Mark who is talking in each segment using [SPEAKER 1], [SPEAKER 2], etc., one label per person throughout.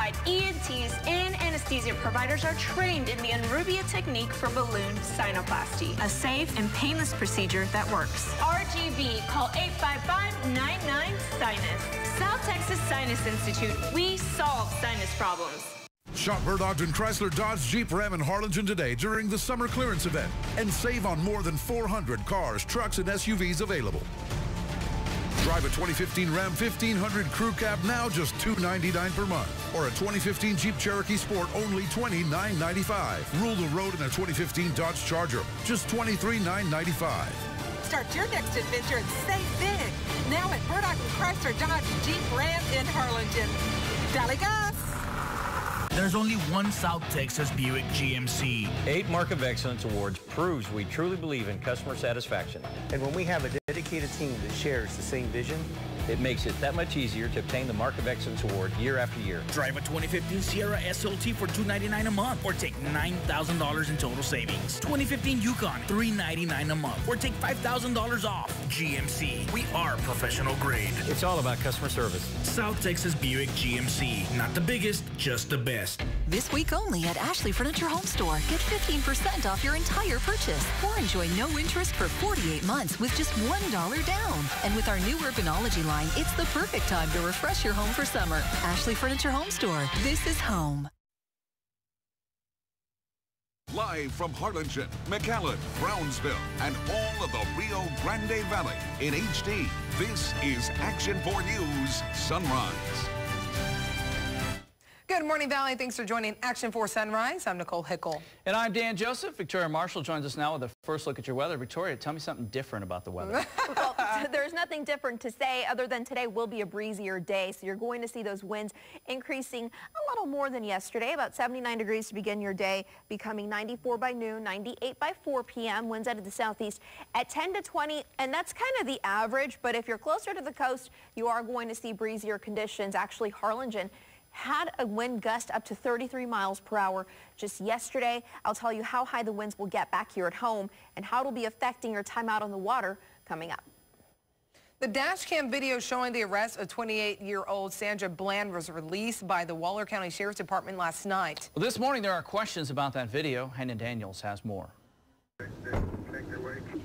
[SPEAKER 1] board-certified ENTs and anesthesia providers are trained in the Enrubia technique for balloon sinuplasty, a safe and painless procedure that works. RGB, call 855-99-SINUS. South Texas Sinus Institute, we solve sinus problems.
[SPEAKER 2] Shop Bert Ogden Chrysler Dodge Jeep Ram in Harlingen today during the summer clearance event and save on more than 400 cars, trucks, and SUVs available. Drive a 2015 Ram 1500 Crew Cab now just $299 per month, or a 2015 Jeep Cherokee Sport only $29.95. Rule the road in a 2015 Dodge Charger, just $23,995.
[SPEAKER 3] Start your next adventure and save big. Now at Bert Ogden Chrysler Dodge Jeep Ram in Harlingen. Dally Gus.
[SPEAKER 4] There's only one South Texas Buick GMC.
[SPEAKER 5] 8 Mark of Excellence Awards proves we truly believe in customer satisfaction.
[SPEAKER 6] And when we have a dedicated team that shares the same vision,
[SPEAKER 5] it makes it that much easier to obtain the Mark of Excellence Award year after year.
[SPEAKER 4] Drive a 2015 Sierra SLT for $299 a month, or take $9,000 in total savings. 2015 Yukon, $399 a month, or take $5,000 off. GMC, we are professional grade.
[SPEAKER 5] It's all about customer service.
[SPEAKER 4] South Texas Buick GMC, not the biggest, just the best.
[SPEAKER 7] This week only at Ashley Furniture Home Store. Get 15% off your entire purchase, or enjoy no interest for 48 months with just $1 down. And with our new Urbanology line, it's the perfect time to refresh your home for summer. Ashley Furniture Home Store. This is home.
[SPEAKER 8] Live from Harlingen, McAllen, Brownsville, and all of the Rio Grande Valley in HD, this is Action 4 News Sunrise.
[SPEAKER 3] Good morning, Valley. Thanks for joining Action 4 Sunrise. I'm Nicole Hickle.
[SPEAKER 9] And I'm Dan Joseph. Victoria Marshall joins us now with a first look at your weather. Victoria, tell me something different about the weather.
[SPEAKER 10] Well, there's nothing different to say other than today will be a breezier day. So you're going to see those winds increasing a little more than yesterday, about 79 degrees to begin your day, becoming 94 by noon, 98 by 4 p.m. Winds out of the southeast at 10 to 20, and that's kind of the average. But if you're closer to the coast, you are going to see breezier conditions. Actually, Harlingen had a wind gust up to 33 miles per hour just yesterday. I'll tell you how high the winds will get back here at home and how it'll be affecting your time out on the water coming up.
[SPEAKER 3] The dash cam video showing the arrest of 28-year-old Sandra Bland was released by the Waller County Sheriff's Department last night.
[SPEAKER 9] Well, this morning there are questions about that video. Hannah Daniels has more.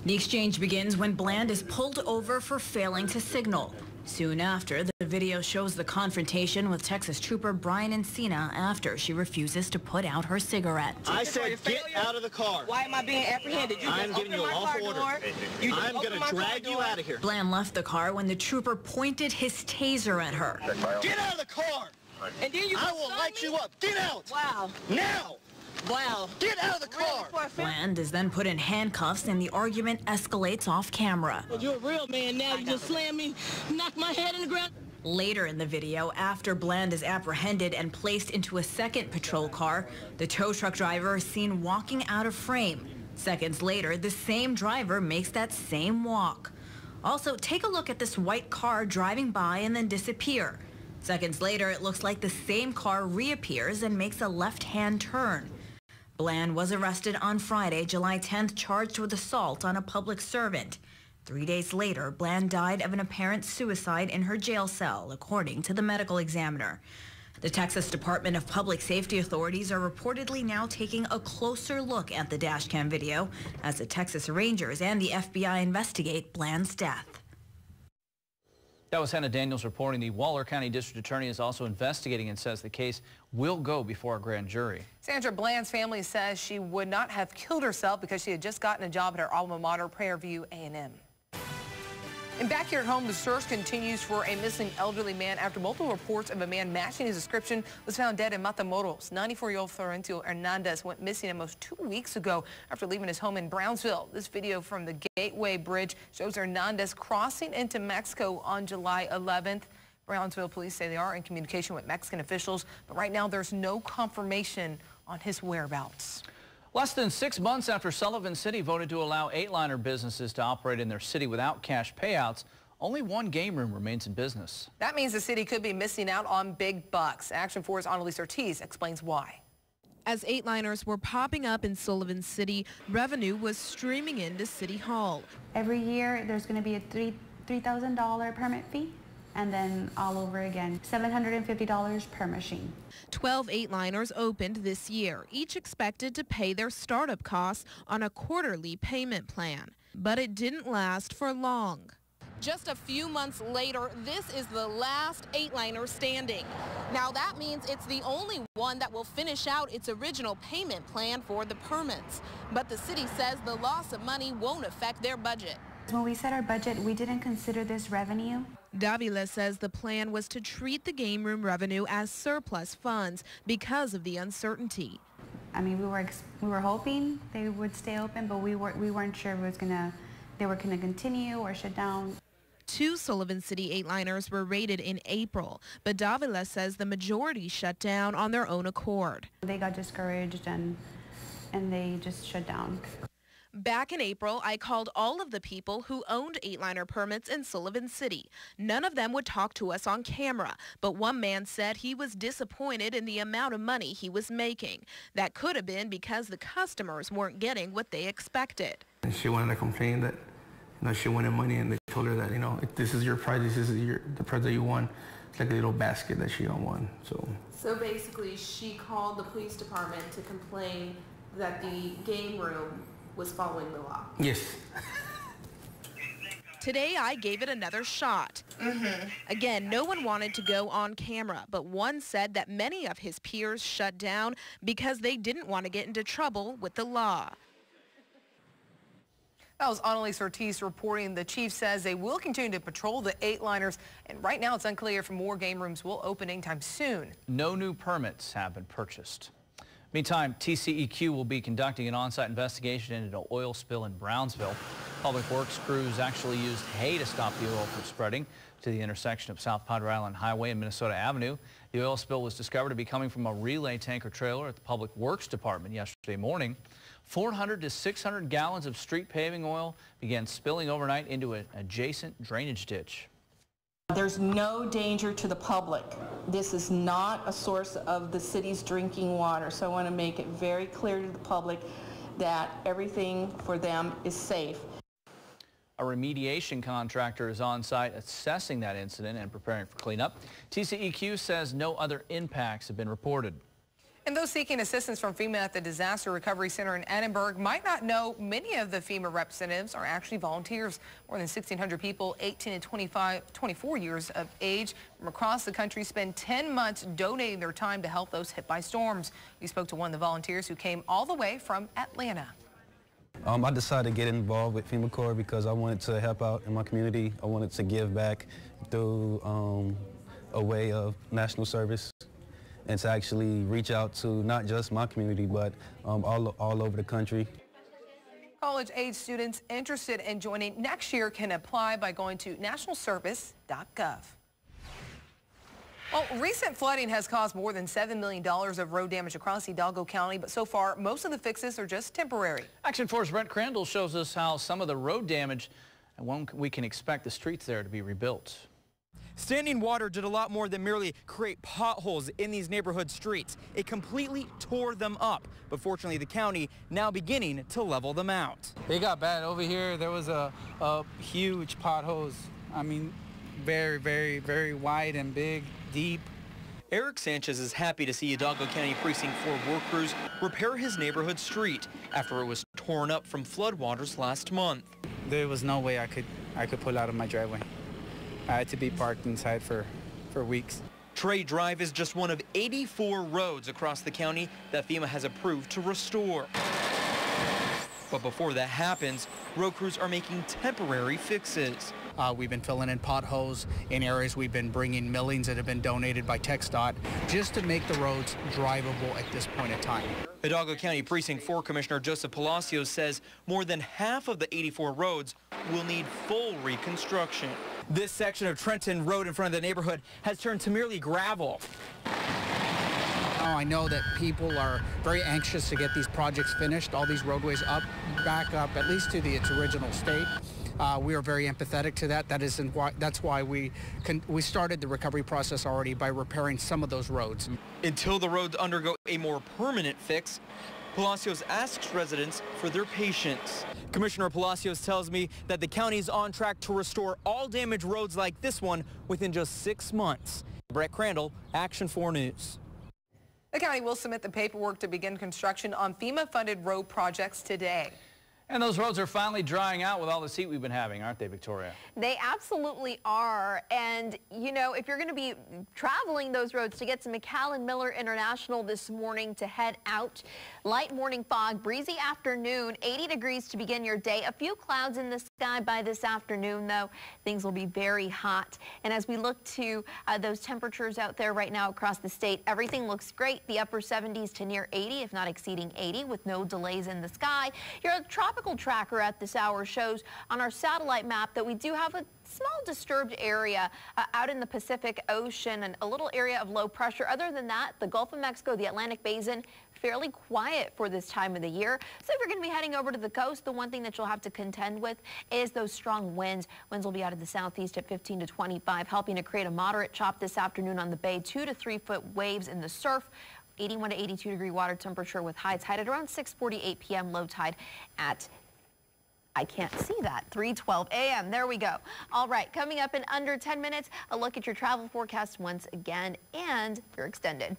[SPEAKER 11] The exchange begins when Bland is pulled over for failing to signal. Soon after, the video shows the confrontation with Texas Trooper Brian Encina after she refuses to put out her cigarette.
[SPEAKER 12] I said get out of the car.
[SPEAKER 13] Why am I being apprehended?
[SPEAKER 12] I'm giving you a lawful order. I'm going to drag you out of here.
[SPEAKER 11] Bland left the car when the trooper pointed his taser at her.
[SPEAKER 12] Get out of the car!
[SPEAKER 13] And then you
[SPEAKER 12] I will light you up. Get out!
[SPEAKER 13] Wow.
[SPEAKER 12] Now!
[SPEAKER 13] Wow.
[SPEAKER 12] Get out of the car!
[SPEAKER 11] Bland is then put in handcuffs and the argument escalates off camera.
[SPEAKER 13] You're a real man now. You just slammed me, knocked my head in the ground.
[SPEAKER 11] Later in the video, after Bland is apprehended and placed into a second patrol car, the tow truck driver is seen walking out of frame. Seconds later, the same driver makes that same walk. Also, take a look at this white car driving by and then disappear. Seconds later, it looks like the same car reappears and makes a left-hand turn. Bland was arrested on Friday, July 10th, charged with assault on a public servant. 3 days later, Bland died of an apparent suicide in her jail cell, according to the medical examiner. The Texas Department of Public Safety authorities are reportedly now taking a closer look at the dashcam video as the Texas Rangers and the FBI investigate Bland's death.
[SPEAKER 9] That was Hannah Daniels reporting. The Waller County District Attorney is also investigating and says the case will go before a grand jury.
[SPEAKER 3] Sandra Bland's family says she would not have killed herself because she had just gotten a job at her alma mater, Prairie View A&M. And back here at home, the search continues for a missing elderly man after multiple reports of a man matching his description was found dead in Matamoros. 94-year-old Florencio Hernandez went missing almost 2 weeks ago after leaving his home in Brownsville. This video from the Gateway Bridge shows Hernandez crossing into Mexico on July 11th. Brownsville police say they are in communication with Mexican officials, but right now there's no confirmation on his whereabouts.
[SPEAKER 9] Less than 6 months after Sullivan City voted to allow 8-liner businesses to operate in their city without cash payouts, only one game room remains in business.
[SPEAKER 3] That means the city could be missing out on big bucks. Action 4's Annalise Ortiz explains why.
[SPEAKER 14] As 8-liners were popping up in Sullivan City, revenue was streaming into City Hall.
[SPEAKER 15] Every year there's going to be a $3,000 permit fee. and then all over again. $750 per machine.
[SPEAKER 14] 12 eight-liners opened this year, each expected to pay their startup costs on a quarterly payment plan. But it didn't last for long. Just a few months later, this is the last eight-liner standing. Now that means it's the only one that will finish out its original payment plan for the permits. But the city says the loss of money won't affect their budget.
[SPEAKER 15] When we set our budget, we didn't consider this revenue.
[SPEAKER 14] Davila says the plan was to treat the game room revenue as surplus funds because of the uncertainty.
[SPEAKER 15] I mean, we were hoping they would stay open, but we weren't sure they were gonna continue or shut down.
[SPEAKER 14] 2 Sullivan City eight-liners were raided in April, but Davila says the majority shut down on their own accord.
[SPEAKER 15] They got discouraged and they just shut down.
[SPEAKER 14] Back in April, I called all of the people who owned eight-liner permits in Sullivan City. None of them would talk to us on camera, but one man said he was disappointed in the amount of money he was making. That could have been because the customers weren't getting what they expected.
[SPEAKER 16] She wanted to complain that she wanted money, and they told her that, if this is your prize, this is the prize that you won. It's like a little basket that she won.
[SPEAKER 14] So basically, she called the police department to complain that the game room was following the law.
[SPEAKER 16] Yes.
[SPEAKER 14] Today, I gave it another shot. Again, no one wanted to go on camera, but one said that many of his peers shut down because they didn't want to get into trouble with the law.
[SPEAKER 3] That was Annalise Ortiz reporting. The chief says they will continue to patrol the eight-liners, and right now it's unclear if more game rooms will open anytime soon.
[SPEAKER 9] No new permits have been purchased. Meantime, TCEQ will be conducting an on-site investigation into an oil spill in Brownsville. Public Works crews actually used hay to stop the oil from spreading to the intersection of South Padre Island Highway and Minnesota Avenue. The oil spill was discovered to be coming from a relay tanker trailer at the Public Works Department yesterday morning. 400 to 600 gallons of street paving oil began spilling overnight into an adjacent drainage ditch.
[SPEAKER 17] There's no danger to the public. This is not a source of the city's drinking water, so I want to make it very clear to the public that everything for them is safe.
[SPEAKER 9] A remediation contractor is on site assessing that incident and preparing for cleanup. TCEQ says no other impacts have been reported.
[SPEAKER 3] And those seeking assistance from FEMA at the Disaster Recovery Center in Edinburgh might not know many of the FEMA representatives are actually volunteers. More than 1,600 people, 18 to 24 years of age from across the country spend 10 months donating their time to help those hit by storms. We spoke to one of the volunteers who came all the way from Atlanta.
[SPEAKER 18] I decided to get involved with FEMA Corps because I wanted to help out in my community. I wanted to give back through a way of national service, and to actually reach out to not just my community, but all over the country.
[SPEAKER 3] College-age students interested in joining next year can apply by going to nationalservice.gov. Well, recent flooding has caused more than $7 million of road damage across Hidalgo County, but so far, most of the fixes are just temporary.
[SPEAKER 9] Action 4's Brent Crandall shows us how some of the road damage and when we can expect the streets there to be rebuilt.
[SPEAKER 19] Standing water did a lot more than merely create potholes in these neighborhood streets. It completely tore them up. But fortunately, the county now beginning to level them out.
[SPEAKER 20] It got bad over here. There was a huge potholes. I mean, very, very, very wide and big, deep.
[SPEAKER 19] Eric Sanchez is happy to see Hidalgo County Precinct 4 work crews repair his neighborhood street after it was torn up from floodwaters last month.
[SPEAKER 20] There was no way I could pull out of my driveway. I had to be parked inside for weeks.
[SPEAKER 19] Trey Drive is just one of 84 roads across the county that FEMA has approved to restore. But before that happens, road crews are making temporary fixes.
[SPEAKER 21] We've been filling in potholes in areas. We've been bringing millings that have been donated by TxDOT just to make the roads drivable at this point in time.
[SPEAKER 19] Hidalgo County Precinct 4 Commissioner Joseph Palacios says more than half of the 84 roads will need full reconstruction. This section of Trenton Road in front of the neighborhood has turned to merely gravel.
[SPEAKER 21] I know that people are very anxious to get these projects finished, all these roadways back up, at least to its original state. We are very empathetic to that. That's why we started the recovery process already by repairing some of those roads.
[SPEAKER 19] Until the roads undergo a more permanent fix, Palacios asks residents for their patience. Commissioner Palacios tells me that the county is on track to restore all damaged roads like this one within just 6 months. Brett Crandall, Action 4 News.
[SPEAKER 3] The county will submit the paperwork to begin construction on FEMA-funded road projects today.
[SPEAKER 9] And those roads are finally drying out with all this heat we've been having, aren't they, Victoria?
[SPEAKER 10] They absolutely are. And, you know, if you're going to be traveling those roads to get to McAllen Miller International this morning to head out, light morning fog, breezy afternoon, 80 degrees to begin your day. A few clouds in the sky by this afternoon, though. Things will be very hot. And as we look to those temperatures out there right now across the state, everything looks great. The upper 70s to near 80, if not exceeding 80, with no delays in the sky. Your tropical tracker at this hour shows on our satellite map that we do have a small disturbed area out in the Pacific Ocean and a little area of low pressure. Other than that, the Gulf of Mexico, the Atlantic Basin, fairly quiet for this time of the year. So if you're going to be heading over to the coast, the one thing that you'll have to contend with is those strong winds. Winds will be out of the southeast at 15 to 25, helping to create a moderate chop this afternoon on the bay. 2 to 3 foot waves in the surf. 81 to 82 degree water temperature with high tide at around 6:48 p.m. Low tide at, I can't see that, 3:12 a.m. There we go. All right, coming up in under 10 minutes, a look at your travel forecast once again and your extended.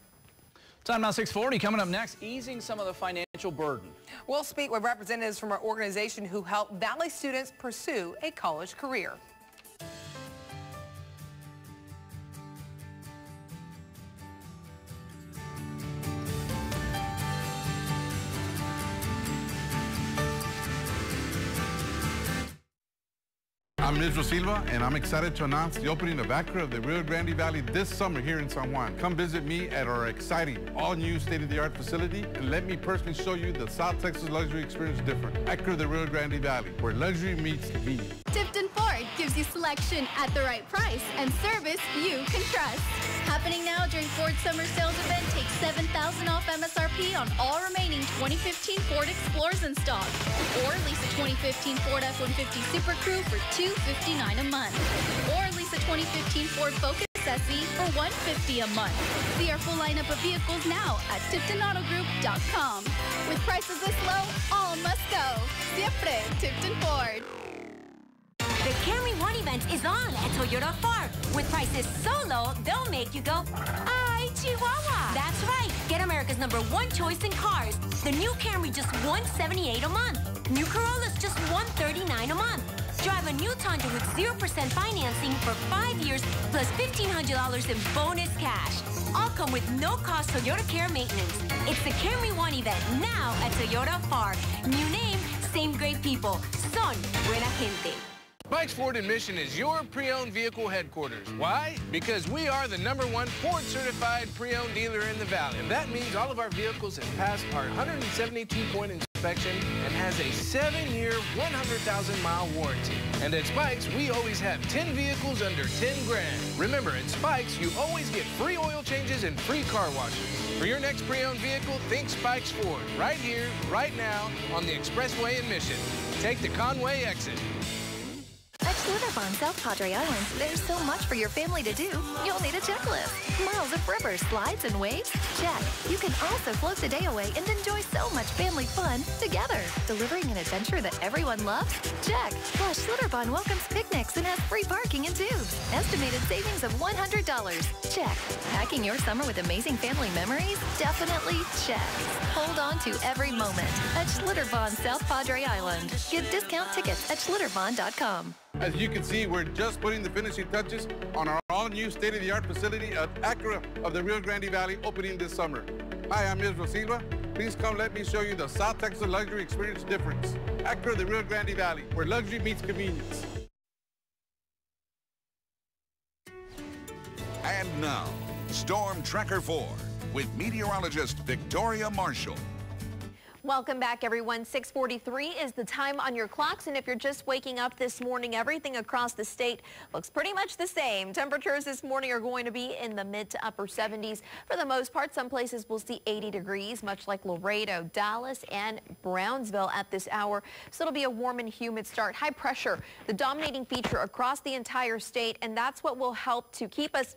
[SPEAKER 9] Time now 6:40. Coming up next, easing some of the financial burden.
[SPEAKER 3] We'll speak with representatives from our organization who help Valley students pursue a college career.
[SPEAKER 1] I'm Israel Silva, and I'm excited to announce the opening of Acura of the Rio Grande Valley this summer here in San Juan. Come visit me at our exciting, all-new state-of-the-art facility, and let me personally show you the South Texas luxury experience different. Acura of the Rio Grande Valley, where luxury meets convenience.
[SPEAKER 22] Tipton Ford gives you selection at the right price and service you can trust. Happening now during Ford Summer Sales Event, take $7,000 off MSRP on all remaining 2015 Ford Explorers in stock. Or lease a 2015 Ford F-150 Super Crew for $259 a month. Or lease a 2015 Ford Focus SE for $150 a month. See our full lineup of vehicles now at TiptonAutoGroup.com. With prices this low, all must go. Siempre Tipton Ford.
[SPEAKER 23] The Camry One event is on at Toyota Park. With prices so low, they'll make you go, ay, Chihuahua. That's right. Get America's #1 choice in cars. The new Camry just $178 a month. New Corolla's just $139 a month. Drive a new Tundra with 0% financing for 5 years plus $1,500 in bonus cash. All come with no-cost Toyota Care maintenance. It's the Camry One event now at Toyota Park. New name, same great people. Son buena gente.
[SPEAKER 24] Spikes Ford in Mission is your pre-owned vehicle headquarters. Why? Because we are the #1 Ford-certified pre-owned dealer in the Valley. And that means all of our vehicles have passed our 172-point inspection and has a 7-year, 100,000-mile warranty. And at Spikes, we always have 10 vehicles under 10 grand. Remember, at Spikes, you always get free oil changes and free car washes. For your next pre-owned vehicle, think Spikes Ford. Right here, right now, on the Expressway in Mission. Take the Conway exit.
[SPEAKER 7] At Schlitterbahn, South Padre Island, there's so much for your family to do, you'll need a checklist. Miles of rivers, slides, and waves? Check. You can also float the day away and enjoy so much family fun together. Delivering an adventure that everyone loves? Check. Plus, Schlitterbahn welcomes picnics and has free parking and tubes. Estimated savings of $100. Check. Packing your summer with amazing family memories? Definitely check. Hold on to every moment at Schlitterbahn, South Padre Island. Get discount tickets at schlitterbahn.com.
[SPEAKER 1] As you can see, we're just putting the finishing touches on our all-new state-of-the-art facility at Acura of the Rio Grande Valley opening this summer. Hi, I'm Israel Silva. Please come let me show you the South Texas luxury experience difference. Acura of the Rio Grande Valley, where luxury meets convenience.
[SPEAKER 8] And now, Storm Tracker 4 with meteorologist Victoria Marshall.
[SPEAKER 10] Welcome back, everyone. 6:43 is the time on your clocks, and if you're just waking up this morning, everything across the state looks pretty much the same. Temperatures this morning are going to be in the mid to upper 70s. For the most part, some places will see 80 degrees, much like Laredo, Dallas, and Brownsville at this hour. So it'll be a warm and humid start. High pressure, the dominating feature across the entire state, and that's what will help to keep us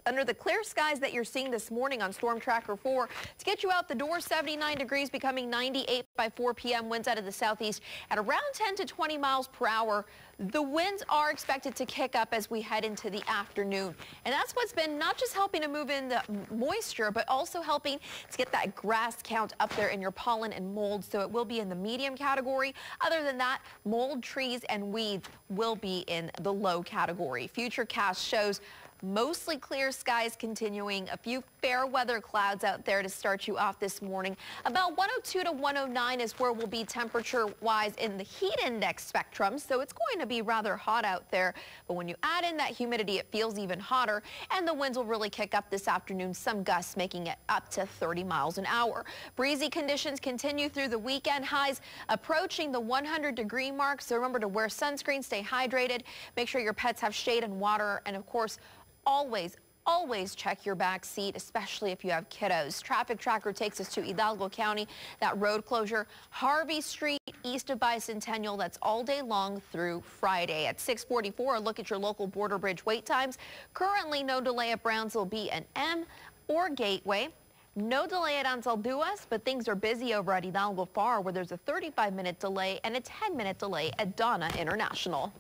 [SPEAKER 10] Under the clear skies that you're seeing this morning on Storm Tracker 4, to get you out the door, 79 degrees, becoming 98 by 4 p.m. Winds out of the southeast at around 10 to 20 miles per hour. The winds are expected to kick up as we head into the afternoon. And that's what's been not just helping to move in the moisture, but also helping to get that grass count up there in your pollen and mold. So it will be in the medium category. Other than that, mold, trees, and weeds will be in the low category. Futurecast shows mostly clear skies continuing. A few fair weather clouds out there to start you off this morning. About 102 to 109 is where we'll be temperature-wise in the heat index spectrum, so it's going to be rather hot out there. But when you add in that humidity, it feels even hotter, and the winds will really kick up this afternoon, some gusts making it up to 30 miles an hour. Breezy conditions continue through the weekend, highs approaching the 100-degree mark, so remember to wear sunscreen, stay hydrated, make sure your pets have shade and water, and of course, always check your back seat, especially if you have kiddos. Traffic Tracker takes us to Hidalgo County. That road closure, Harvey Street, east of Bicentennial, that's all day long through Friday. At 6:44, a look at your local border bridge wait times. Currently, no delay at Brownsville B and M or Gateway. No delay at Anzalduas, but things are busy over at Hidalgo Far, where there's a 35-minute delay and a 10-minute delay at Donna International.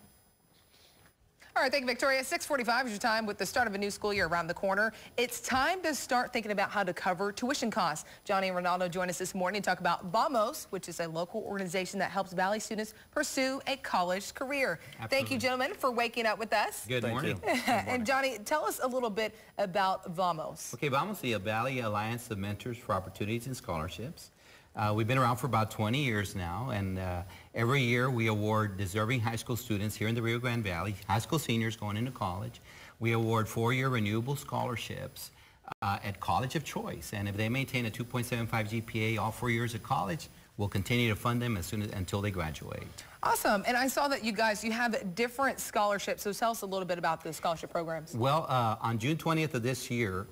[SPEAKER 3] All right, thank you, Victoria. 6:45 is your time with the start of a new school year around the corner. It's time to start thinking about how to cover tuition costs. Johnny and Ronaldo join us this morning to talk about VAMOS, which is a local organization that helps Valley students pursue a college career.
[SPEAKER 2] Absolutely.
[SPEAKER 3] Thank you, gentlemen, for waking up with us.
[SPEAKER 2] Good morning.
[SPEAKER 3] And Johnny, tell us a little bit about VAMOS.
[SPEAKER 2] Okay, VAMOS is the Valley Alliance of Mentors for Opportunities and Scholarships. We've been around for about 20 years now, and every year we award deserving high school students here in the Rio Grande Valley, high school seniors going into college. We award 4-year renewable scholarships at college of choice, and if they maintain a 2.75 GPA all 4 years of college, we'll continue to fund them until they graduate.
[SPEAKER 3] Awesome. And I saw that you have different scholarships, so tell us a little bit about the scholarship programs.
[SPEAKER 2] Well, on June 20th of this year,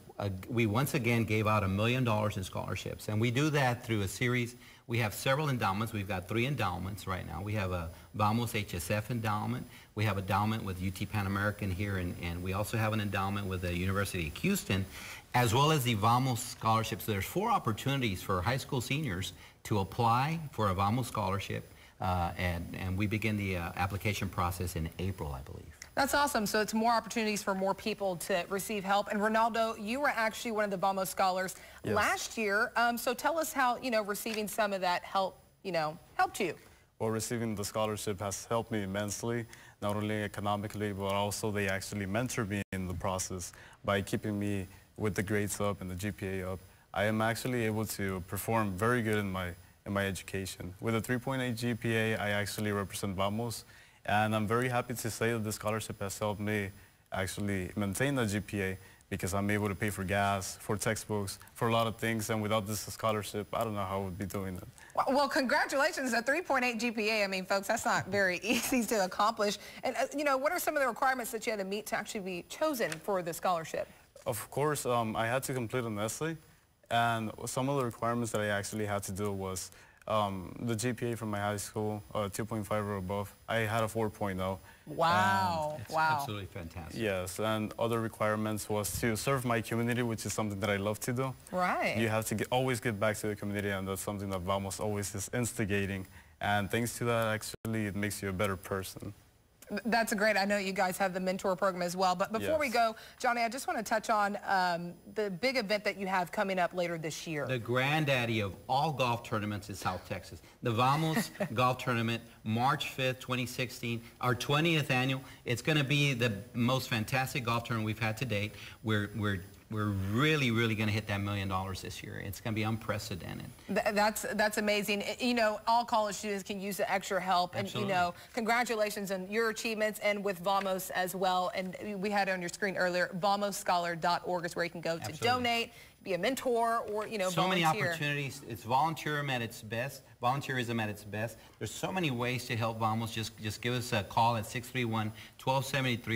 [SPEAKER 2] we once again gave out $1 million in scholarships, and we do that through a series. We have several endowments. We've got 3 endowments right now. We have a VAMOS HSF endowment. We have an endowment with UT Pan American here, and we also have an endowment with the University of Houston, as well as the VAMOS scholarships. So there's 4 opportunities for high school seniors to apply for a VAMOS scholarship, and we begin the application process in April, I believe.
[SPEAKER 3] That's awesome. So it's more opportunities for more people to receive help. And Ronaldo, you were actually one of the VAMOS scholars last year. So tell us how, receiving some of that help, helped you.
[SPEAKER 4] Well, receiving the scholarship has helped me immensely, not only economically, but also they actually mentor me in the process by keeping me with the grades up and the GPA up. I am actually able to perform very good in my education. With a 3.8 GPA, I actually represent VAMOS. And I'm very happy to say that the scholarship has helped me actually maintain the GPA because I'm able to pay for gas, for textbooks, for a lot of things. And without this scholarship, I don't know how I would be doing it.
[SPEAKER 3] Well, congratulations. A 3.8 GPA. I mean, folks, that's not very easy to accomplish. And, what are some of the requirements that you had to meet to actually be chosen for the scholarship?
[SPEAKER 4] Of course, I had to complete an essay. And some of the requirements that I actually had to do was the GPA from my high school, 2.5 or above. I had a 4.0.
[SPEAKER 3] Wow.
[SPEAKER 2] That's absolutely fantastic.
[SPEAKER 4] Yes, and other requirements was to serve my community, which is something that I love to do.
[SPEAKER 3] Right.
[SPEAKER 4] You have to always get back to the community, and that's something that VAMOS always is instigating. And thanks to that, actually, it makes you a better person.
[SPEAKER 3] That's great. I know you guys have the mentor program as well. But before we go, Johnny, I just want to touch on the big event that you have coming up later this year.
[SPEAKER 2] The granddaddy of all golf tournaments in South Texas. The VAMOS Golf Tournament, March 5th, 2016, our 20th annual. It's going to be the most fantastic golf tournament we've had to date. We're really going to hit that $1 million this year. It's going to be unprecedented.
[SPEAKER 3] That's amazing. All college students can use the extra help.
[SPEAKER 2] Absolutely.
[SPEAKER 3] And, congratulations on your achievements and with VAMOS as well. And we had it on your screen earlier, VAMOSscholar.org is where you can go to donate, be a mentor, or,
[SPEAKER 2] so
[SPEAKER 3] volunteer.
[SPEAKER 2] many opportunities. It's volunteerism at its best. There's so many ways to help VAMOS. Just give us a call at 631-1273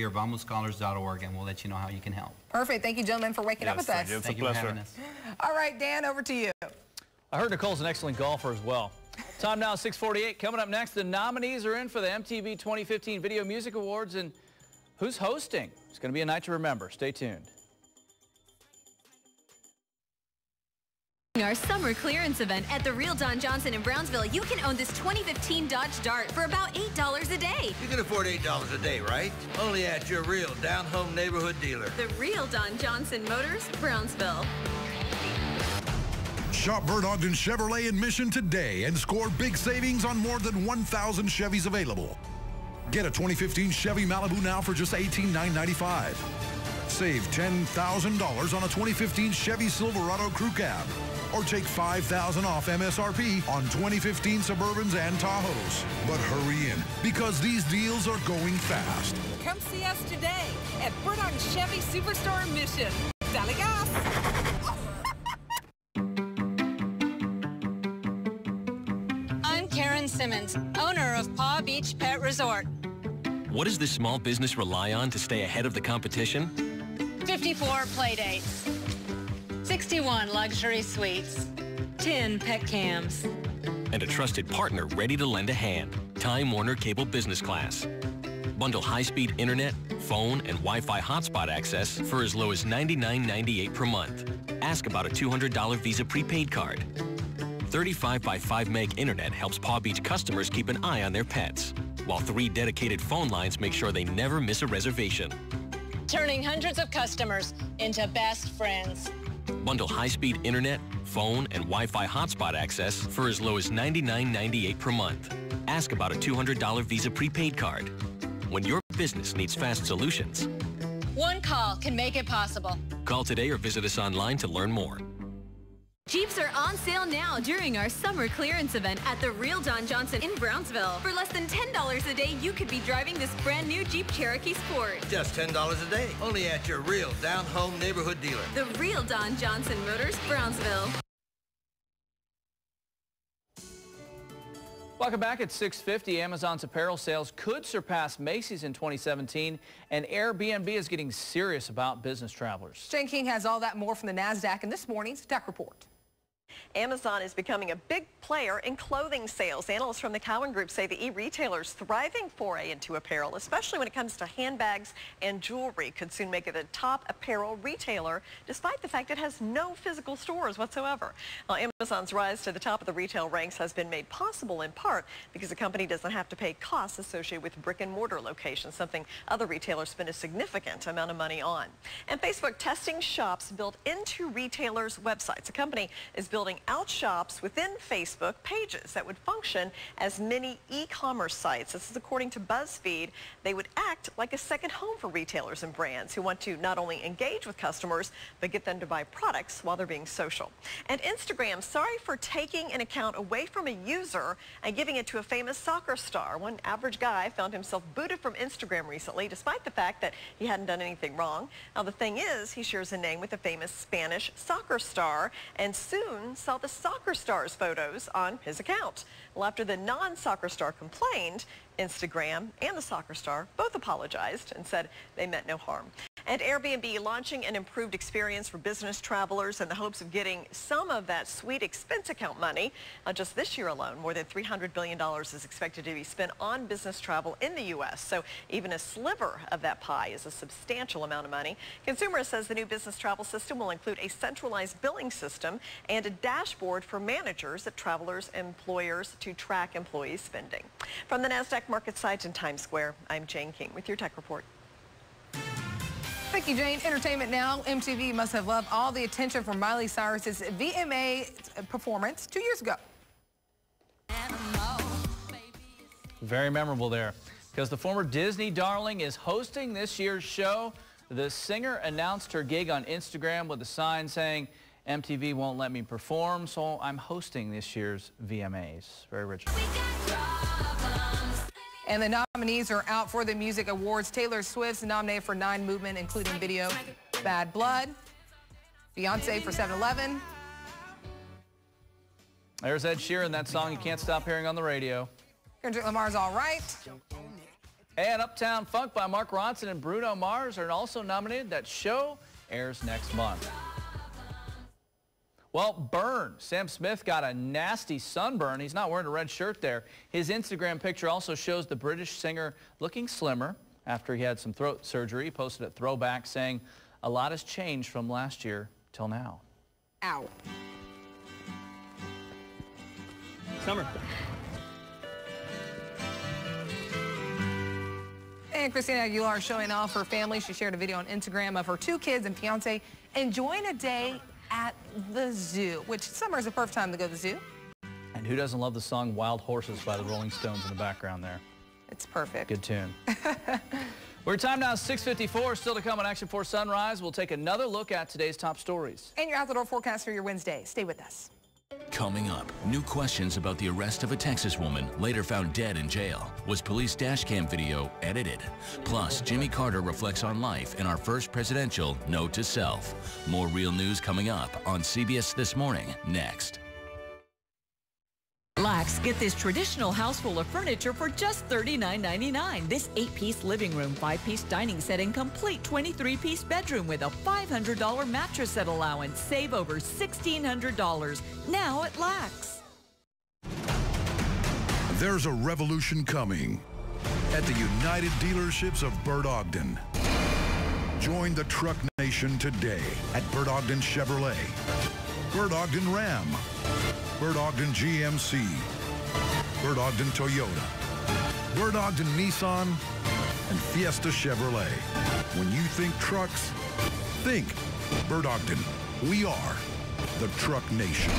[SPEAKER 2] or VAMOSscholars.org, and we'll let you know how you can help.
[SPEAKER 3] Perfect. Thank you, gentlemen, for waking up with us.
[SPEAKER 2] Thank you for having us.
[SPEAKER 3] All right, Dan, over to you.
[SPEAKER 9] I heard Nicole's an excellent golfer as well. Time now, 6:48. Coming up next, the nominees are in for the MTV 2015 Video Music Awards, and who's hosting? It's going to be a night to remember. Stay tuned.
[SPEAKER 5] Our summer clearance event at the Real Don Johnson in Brownsville, you can own this 2015 Dodge Dart for about $8 a day.
[SPEAKER 6] You can afford $8 a day, right? Only at your Real down-home neighborhood dealer.
[SPEAKER 5] The Real Don Johnson Motors, Brownsville.
[SPEAKER 12] Shop Bert Ogden Chevrolet in Mission today and score big savings on more than 1,000 Chevys available. Get a 2015 Chevy Malibu now for just $18,995. Save $10,000 on a 2015 Chevy Silverado Crew Cab. Or take $5,000 off MSRP on 2015 Suburbans and Tahoes. But hurry in, because these deals are going fast.
[SPEAKER 13] Come see us today at Bert Ogden Chevy Superstore in Mission. Dale gas!
[SPEAKER 25] I'm Karen Simmons, owner of Paw Beach Pet Resort.
[SPEAKER 26] What does this small business rely on to stay ahead of the competition?
[SPEAKER 25] 54 play dates, 61 luxury suites, 10 pet cams,
[SPEAKER 26] And a trusted partner ready to lend a hand. Time Warner Cable Business Class. Bundle high-speed internet, phone, and Wi-Fi hotspot access for as low as $99.98 per month. Ask about a $200 Visa prepaid card. 35 by 5 meg internet helps Paw Beach customers keep an eye on their pets, while 3 dedicated phone lines make sure they never miss a reservation.
[SPEAKER 25] turning hundreds of customers into best friends.
[SPEAKER 26] Bundle high-speed internet, phone, and Wi-Fi hotspot access for as low as $99.98 per month. Ask about a $200 Visa prepaid card. When your business needs fast solutions,
[SPEAKER 25] One call can make it possible.
[SPEAKER 26] call today or visit us online to learn more.
[SPEAKER 5] Jeeps are on sale now during our summer clearance event at the Real Don Johnson in Brownsville. For less than $10 a day, you could be driving this brand new Jeep Cherokee Sport.
[SPEAKER 6] Just $10 a day. Only at your Real down-home neighborhood dealer.
[SPEAKER 5] The Real Don Johnson Motors, Brownsville.
[SPEAKER 9] Welcome back at 6:50. Amazon's apparel sales could surpass Macy's in 2017, and Airbnb is getting serious about business travelers.
[SPEAKER 3] Jane King has all that and more from the NASDAQ in this morning's Tech Report.
[SPEAKER 27] Amazon is becoming a big player in clothing sales. Analysts from the Cowen Group say the e-retailer's thriving foray into apparel, especially when it comes to handbags and jewelry, could soon make it a top apparel retailer, despite the fact it has no physical stores whatsoever. Well, Amazon's rise to the top of the retail ranks has been made possible in part because the company doesn't have to pay costs associated with brick-and-mortar locations, something other retailers spend a significant amount of money on. And Facebook testing shops built into retailers' websites. The company is building out shops within Facebook pages that would function as mini e-commerce sites. This is according to BuzzFeed. They would act like a second home for retailers and brands who want to not only engage with customers, but get them to buy products while they're being social. And Instagram, sorry for taking an account away from a user and giving it to a famous soccer star. One average guy found himself booted from Instagram recently, despite the fact that he hadn't done anything wrong. Now, the thing is, he shares a name with a famous Spanish soccer star and soon saw the soccer star's photos on his account. Well, after the non-soccer star complained, Instagram and the soccer star both apologized and said they meant no harm. And Airbnb launching an improved experience for business travelers in the hopes of getting some of that sweet expense account money. Just this year alone, more than $300 billion is expected to be spent on business travel in the U.S. So even a sliver of that pie is a substantial amount of money. Consumer says the new business travel system will include a centralized billing system and a dashboard for managers at travelers and employers to track employee spending. From the NASDAQ market site in Times Square, I'm Jane King with your Tech Report.
[SPEAKER 3] Thank you, Jane. Entertainment now. MTV must have loved all the attention from Miley Cyrus's VMA performance 2 years ago.
[SPEAKER 9] Very memorable there, because the former Disney darling is hosting this year's show. The singer announced her gig on Instagram with a sign saying, "MTV won't let me perform, so I'm hosting this year's VMAs." Very original.
[SPEAKER 3] And the nominees are out for the music awards. Taylor Swift's nominated for 9 movement, including video Bad Blood. Beyonce for 7-Eleven.
[SPEAKER 9] There's Ed Sheeran, that song you can't stop hearing on the radio.
[SPEAKER 3] Kendrick Lamar's All Right.
[SPEAKER 9] And Uptown Funk by Mark Ronson and Bruno Mars are also nominated. That show airs next month. Well, burn. Sam Smith got a nasty sunburn. He's not wearing a red shirt there. His Instagram picture also shows the British singer looking slimmer after he had some throat surgery. He posted a throwback saying, "A lot has changed from last year till now."
[SPEAKER 3] Ow.
[SPEAKER 11] summer.
[SPEAKER 3] And Christina Aguilar showing off her family. She shared a video on Instagram of her 2 kids and fiance enjoying a day at the zoo, which summer is the perfect time to go to the zoo.
[SPEAKER 9] And who doesn't love the song Wild Horses by the Rolling Stones in the background there?
[SPEAKER 3] It's perfect.
[SPEAKER 9] Good tune. We're time now, 6:54. Still to come on Action 4 Sunrise. We'll take another look at today's top stories.
[SPEAKER 3] And your out-the-door forecast for your Wednesday. Stay with us.
[SPEAKER 14] Coming up, new questions about the arrest of a Texas woman later found dead in jail. Was police dash cam video edited? Plus, Jimmy Carter reflects on life in our first presidential note to self. More real news coming up on CBS This Morning next.
[SPEAKER 15] Relax, get this traditional house full of furniture for just $39.99. This 8-piece living room, 5-piece dining set, and complete 23-piece bedroom with a $500 mattress set allowance. Save over $1,600 now at Lax.
[SPEAKER 12] There's a revolution coming at the United Dealerships of Bert Ogden. Join the truck nation today at Bert Ogden Chevrolet, Bert Ogden Ram, Bert Ogden GMC, Bert Ogden Toyota, Bert Ogden Nissan, and Fiesta Chevrolet. When you think trucks, think Bert Ogden. We are the truck nation.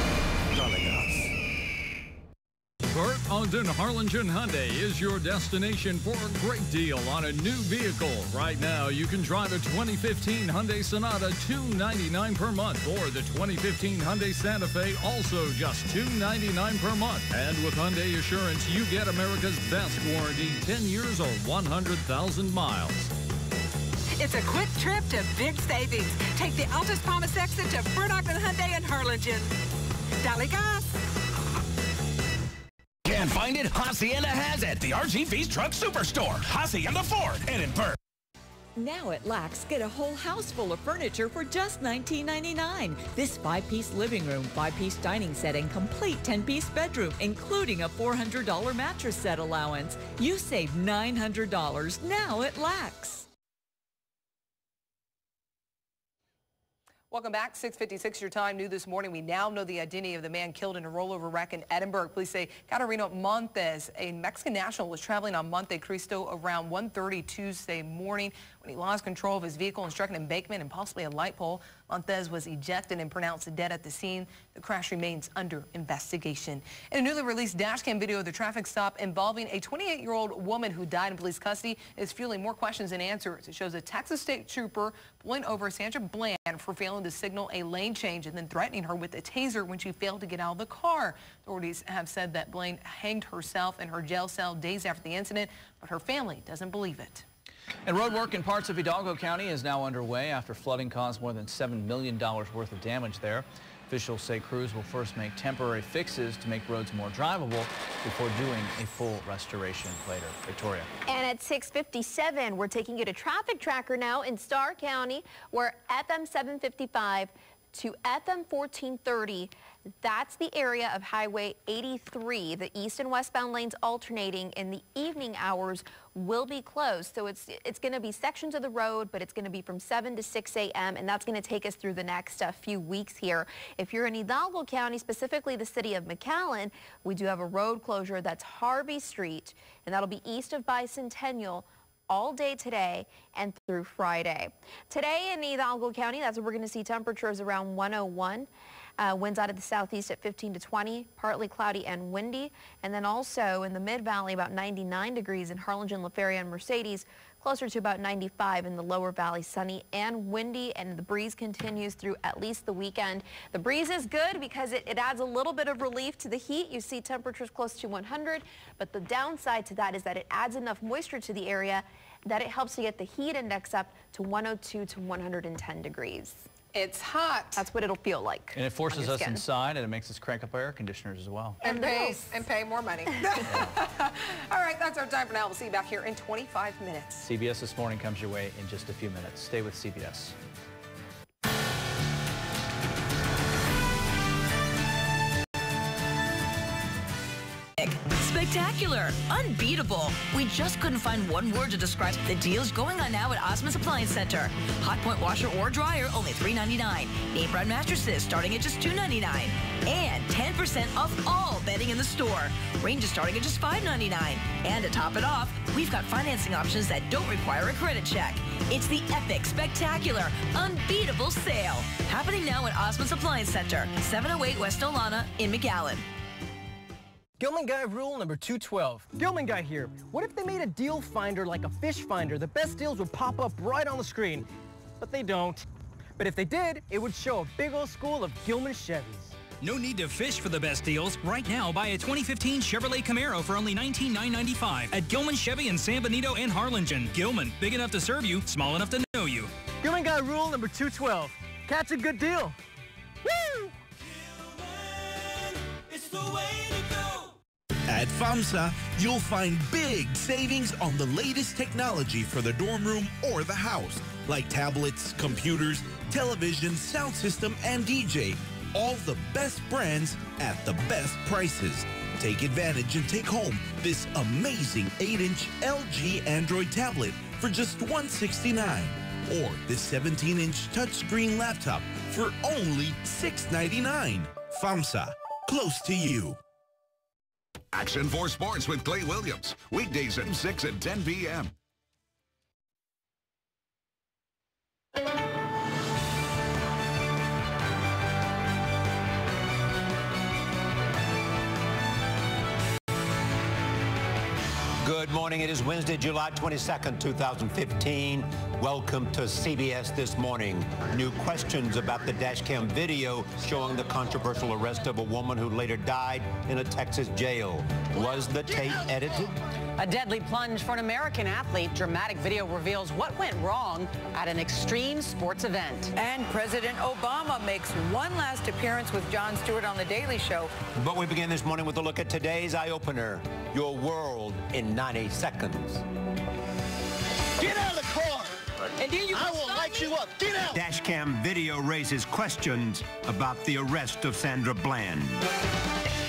[SPEAKER 16] Bert Ogden Harlingen Hyundai is your destination for a great deal on a new vehicle. Right now, you can drive a 2015 Hyundai Sonata $299 per month, or the 2015 Hyundai Santa Fe, also just $299 per month. And with Hyundai Assurance, you get America's best warranty, 10 years or 100,000 miles.
[SPEAKER 13] It's a quick trip to big savings. Take the Altus Promise exit to Bert Ogden Hyundai in Harlingen. Dale gas.
[SPEAKER 17] Can't find it? Hacienda has it. The RG Truck Superstore. Hacienda Ford and in Bert.
[SPEAKER 15] Now at Lax, get a whole house full of furniture for just $19.99. This 5-piece living room, 5-piece dining set, and complete 10-piece bedroom, including a $400 mattress set allowance. You save $900 now at Lax.
[SPEAKER 3] Welcome back. 6:56 your time. New this morning. We now know the identity of the man killed in a rollover wreck in Edinburgh. Police say Catarino Montes, a Mexican national, was traveling on Monte Cristo around 1:30 Tuesday morning when he lost control of his vehicle and struck an embankment and possibly a light pole. Montes was ejected and pronounced dead at the scene. The crash remains under investigation. In a newly released dashcam video, the traffic stop involving a 28-year-old woman who died in police custody is fueling more questions than answers. It shows a Texas state trooper pulling over Sandra Bland for failing to signal a lane change and then threatening her with a taser when she failed to get out of the car. Authorities have said that Bland hanged herself in her jail cell days after the incident, but her family doesn't believe it.
[SPEAKER 9] And road work in parts of Hidalgo County is now underway after flooding caused more than $7 million worth of damage there. Officials say crews will first make temporary fixes to make roads more drivable before doing a full restoration later. Victoria.
[SPEAKER 10] And at 6:57, we're taking you to Traffic Tracker now in Starr County, where FM 755 to FM 1430, that's the area of Highway 83. The east and westbound lanes alternating in the evening hours will be closed. So it's going to be sections of the road, but it's going to be from 7 to 6 a.m. and that's going to take us through the next few weeks here. If you're in Hidalgo County, specifically the city of McAllen, we do have a road closure. That's Harvey Street, and that'll be east of Bicentennial all day today and through Friday. Today in Hidalgo County, that's where we're going to see temperatures around 101. Winds out of the southeast at 15 to 20, partly cloudy and windy. And then also in the Mid-Valley, about 99 degrees in Harlingen, La Feria, and Mercedes, closer to about 95 in the lower valley, sunny and windy, and the breeze continues through at least the weekend. The breeze is good because it adds a little bit of relief to the heat. You see temperatures close to 100, but the downside to that is that it adds enough moisture to the area that it helps to get the heat index up to 102 to 110 degrees.
[SPEAKER 3] It's hot.
[SPEAKER 10] That's what it'll feel like.
[SPEAKER 9] And it forces us inside, and it makes us crank up our air conditioners as well.
[SPEAKER 3] And pay more money. All right, that's our time for now. We'll see you back here in 25 minutes.
[SPEAKER 9] CBS This Morning comes your way in just a few minutes. Stay with CBS.
[SPEAKER 15] Spectacular, unbeatable. We just couldn't find one word to describe the deals going on now at Osmond's Appliance Center. Hot point washer or dryer, only $3.99. Name brand mattresses starting at just $2.99. And 10%
[SPEAKER 11] 10% off all bedding in the store. Ranges starting at just $5.99. And to top it off, we've got financing options that don't require a credit check. It's the epic, spectacular, unbeatable sale. Happening now at Osmond's Appliance Center, 708 West Olana in McAllen.
[SPEAKER 18] Gilman Guy rule number 212. Gilman Guy here. What if they made a deal finder like a fish finder? The best deals would pop up right on the screen. But they don't. But if they did, it would show a big old school of Gilman Chevys.
[SPEAKER 19] No need to fish for the best deals. Right now, buy a 2015 Chevrolet Camaro for only $19,995 at Gilman Chevy in San Benito and Harlingen. Gilman, big enough to serve you, small enough to know you.
[SPEAKER 18] Gilman Guy rule number 212. Catch a good deal. Woo!
[SPEAKER 17] It's the way to go. At FAMSA, you'll find big savings on the latest technology for the dorm room or the house, like tablets, computers, television, sound system, and DJ. All the best brands at the best prices. Take advantage and take home this amazing 8-inch LG Android tablet for just $169. Or this 17-inch touchscreen laptop for only $699. FAMSA, close to you.
[SPEAKER 8] Action 4 Sports with Clay Williams. Weekdays at 6 and 10 p.m.
[SPEAKER 20] Good morning. It is Wednesday, July 22nd, 2015. Welcome to CBS This Morning. New questions about the dashcam video showing the controversial arrest of a woman who later died in a Texas jail. Was the tape edited?
[SPEAKER 21] A deadly plunge for an American athlete. Dramatic video reveals what went wrong at an extreme sports event.
[SPEAKER 22] And President Obama makes one last appearance with Jon Stewart on The Daily Show.
[SPEAKER 20] But we begin this morning with a look at today's eye-opener, your world in 90 seconds.
[SPEAKER 23] Get out of the car!
[SPEAKER 21] And then
[SPEAKER 23] I will light you up. Get out!
[SPEAKER 20] Dashcam video raises questions about the arrest of Sandra Bland.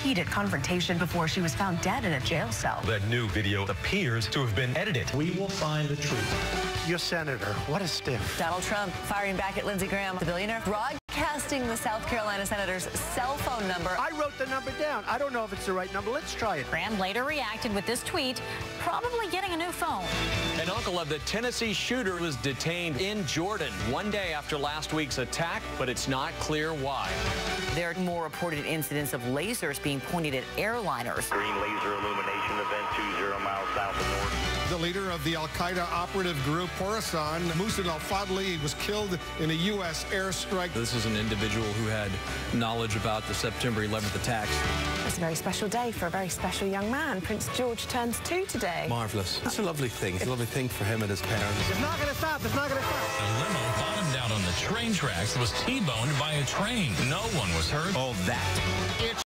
[SPEAKER 21] Heated confrontation before she was found dead in a jail cell.
[SPEAKER 28] That new video appears to have been edited. We will find the truth.
[SPEAKER 23] Your senator, what a stiff.
[SPEAKER 21] Donald Trump firing back at Lindsey Graham, the billionaire, broadcasting the South Carolina senator's cell phone number.
[SPEAKER 23] I wrote the number down. I don't know if it's the right number. Let's try it.
[SPEAKER 21] Graham later reacted with this tweet, probably getting a new phone.
[SPEAKER 29] An uncle of the Tennessee shooter was detained in Jordan one day after last week's attack, but it's not clear why.
[SPEAKER 21] There are more reported incidents of lasers being pointed at airliners.
[SPEAKER 30] Green laser illumination event 20 miles south of north.
[SPEAKER 31] The leader of the Al-Qaeda operative group, Khorasan, Muhsin al-Fadli, was killed in a U.S. airstrike.
[SPEAKER 29] This is an individual who had knowledge about the September 11th attacks.
[SPEAKER 32] It's a very special day for a very special young man. Prince George turns 2 today.
[SPEAKER 28] Marvelous. It's a lovely thing. It's a lovely thing for him and his parents.
[SPEAKER 23] It's not going to stop. It's not going to stop.
[SPEAKER 33] A limo bottomed out on the train tracks and was T-boned by a train. No one was hurt.
[SPEAKER 20] All that